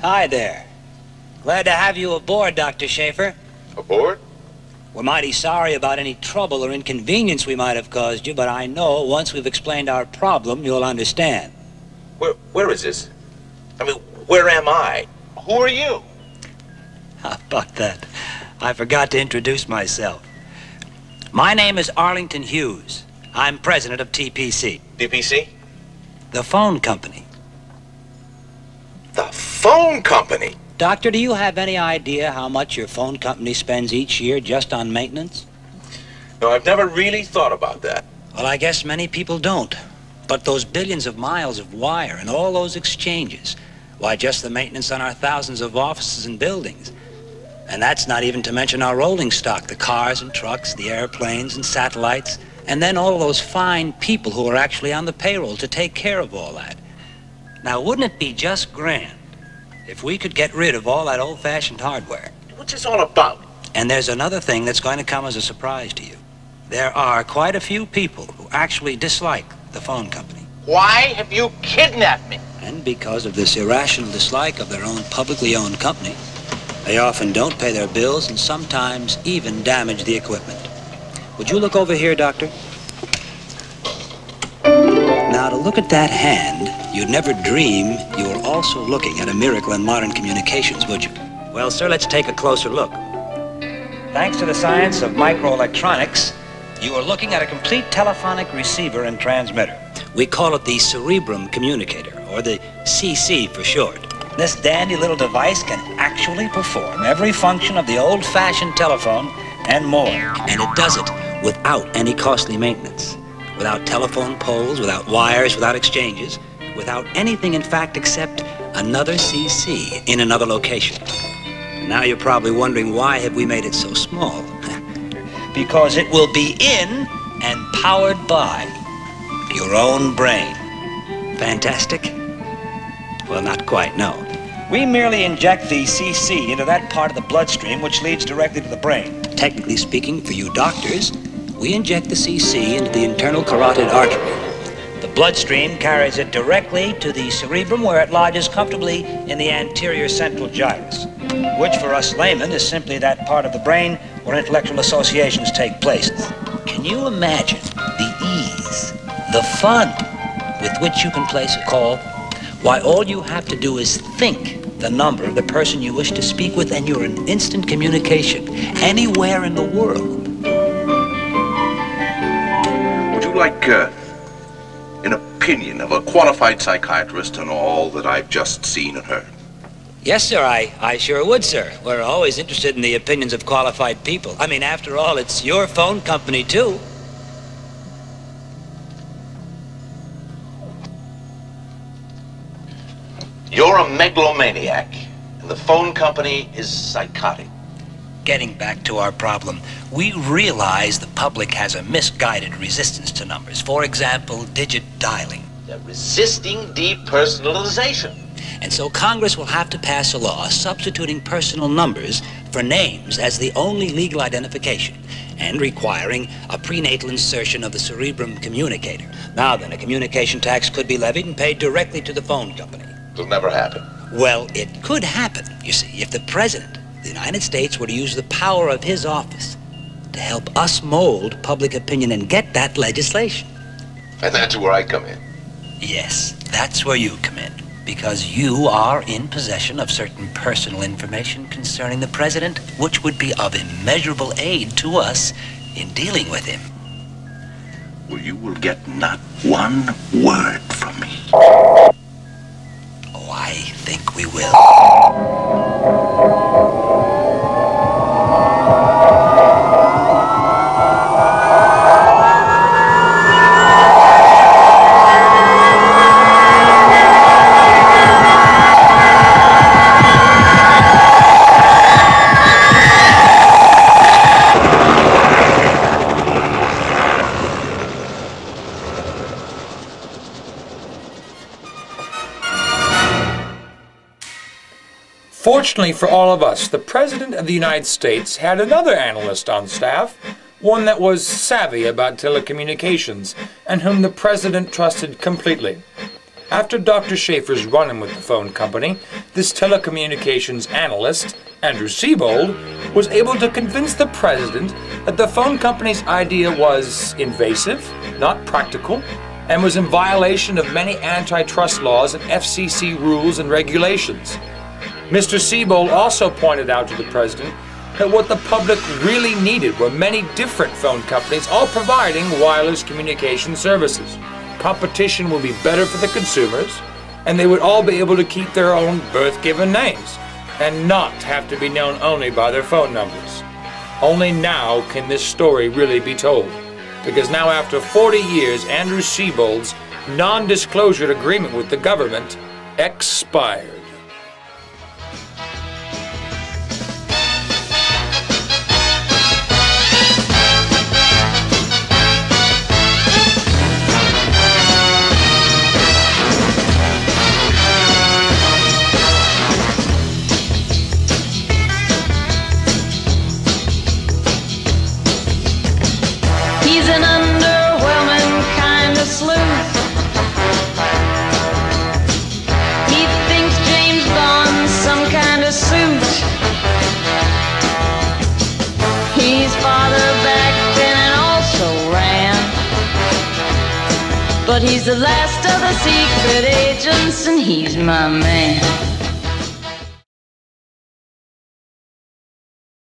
Hi there. Glad to have you aboard, Dr. Schaefer. Aboard? We're mighty sorry about any trouble or inconvenience we might have caused you, but I know once we've explained our problem, you'll understand. Where is this? I mean, where am I? Who are you? How about that? I forgot to introduce myself. My name is Arlington Hughes. I'm president of TPC. DPC? The phone company. The phone company? Doctor, do you have any idea how much your phone company spends each year just on maintenance? No, I've never really thought about that. Well, I guess many people don't. But those billions of miles of wire and all those exchanges, why, just the maintenance on our thousands of offices and buildings. And that's not even to mention our rolling stock, the cars and trucks, the airplanes and satellites, and then all those fine people who are actually on the payroll to take care of all that. Now, wouldn't it be just grand if we could get rid of all that old-fashioned hardware? What's this all about? And there's another thing that's going to come as a surprise to you. There are quite a few people who actually dislike the phone company. Why have you kidnapped me? And because of this irrational dislike of their own publicly owned company, they often don't pay their bills and sometimes even damage the equipment. Would you look over here, Doctor? Now, to look at that hand, you'd never dream you were also looking at a miracle in modern communications, would you? Well, sir, let's take a closer look. Thanks to the science of microelectronics, you are looking at a complete telephonic receiver and transmitter. We call it the cerebrum communicator, or the CC for short. This dandy little device can actually perform every function of the old-fashioned telephone and more. And it does it without any costly maintenance. Without telephone poles, without wires, without exchanges, without anything, in fact, except another CC in another location. Now you're probably wondering, why have we made it so small? Because it will be in and powered by your own brain. Fantastic? Well, not quite, no. We merely inject the CC into that part of the bloodstream which leads directly to the brain. Technically speaking, for you doctors, we inject the CC into the internal carotid artery. The bloodstream carries it directly to the cerebrum, where it lodges comfortably in the anterior central gyrus, which for us laymen is simply that part of the brain where intellectual associations take place. Can you imagine the ease, the fun with which you can place a call? Why, all you have to do is think the number of the person you wish to speak with, and you're in instant communication anywhere in the world. Would you like an opinion of a qualified psychiatrist on all that I've just seen and heard? Yes, sir, I sure would, sir. We're always interested in the opinions of qualified people. I mean, after all, it's your phone company, too. You're a megalomaniac, and the phone company is psychotic. Getting back to our problem, we realize the public has a misguided resistance to numbers. For example, digit dialing. They're resisting depersonalization. And so Congress will have to pass a law substituting personal numbers for names as the only legal identification, and requiring a prenatal insertion of the cerebrum communicator. Now then, a communication tax could be levied and paid directly to the phone company. It'll never happen. Well, it could happen, you see, if the President of the United States were to use the power of his office to help us mold public opinion and get that legislation. And that's where I come in. Yes, that's where you come in. Because you are in possession of certain personal information concerning the President, which would be of immeasurable aid to us in dealing with him. Well, you will get not one word from me. Oh, I think we will. Fortunately for all of us, the President of the United States had another analyst on staff, one that was savvy about telecommunications, and whom the President trusted completely. After Dr. Schaefer's run-in with the phone company, this telecommunications analyst, Andrew Seybold, was able to convince the president that the phone company's idea was invasive, not practical, and was in violation of many antitrust laws and FCC rules and regulations. Mr. Seybold also pointed out to the president that what the public really needed were many different phone companies all providing wireless communication services. Competition would be better for the consumers, and they would all be able to keep their own birth-given names and not have to be known only by their phone numbers. Only now can this story really be told, because now after 40 years, Andrew Seybold's non-disclosure agreement with the government expired. He's an underwhelming kind of sleuth. He thinks James Bond's some kind of suit. He's father back then and also ran, but he's the last of the secret agents and he's my man.